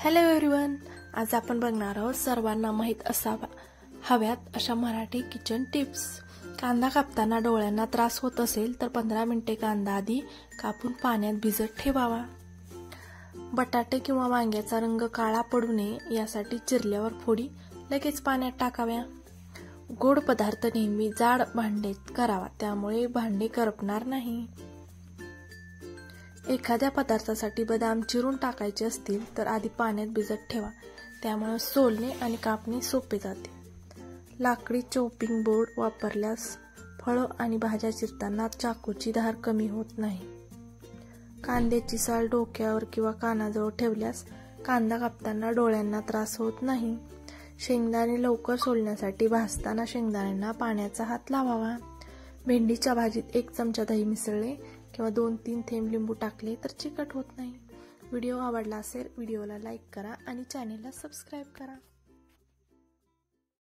Hello everyone, आज आपण बघणार आहोत सर्वांना माहीत हव्यात अशा मराठी किचन टिप्स। कांदा कापताना डोळ्यांना त्रास होत असेल तर 15 मिनिटे कांदा आधी कापून पाण्यात भिजत ठेवावा। बटाटे किंवा वांग्याचा रंग काळा पडू नये यासाठी चिरल्यावर फोडी लगेच पाण्यात टाकाव्या। गोड पदार्थ नेहमी जाड भांड्यात करावा, त्यामुळे भांडे करपणार नाही। एखाद्या पदार्थासाठी बदाम चिरून टाकायचे असतील तर आधी पाण्यात भिजत ठेवा, त्यामुळे सोलणे आणि कापणे सोपे जाते। लाकडी चॉपिंग बोर्ड वापरल्यास फळं आणि भाज्या चिरताना चाकूची धार कमी होत नाही। कांद्याची साल डोक्यावर किंवा कानाजवळ ठेवल्यास कांदा कापताना डोळ्यांना त्रास होत नाही। शेंगदाणे लवकर सोलण्यासाठी भाजताना शेंगदाण्यांना पाण्याचा हात लावावा। भेंडीच्या भाजीत 1 चमचा दही मिसळले किंवा 2-3 थेंब लिंबू टाकले तर चिकट होत नाही। व्हिडिओ आवडला असेल व्हिडिओला लाईक करा आणि चॅनेलला सबस्क्राइब करा।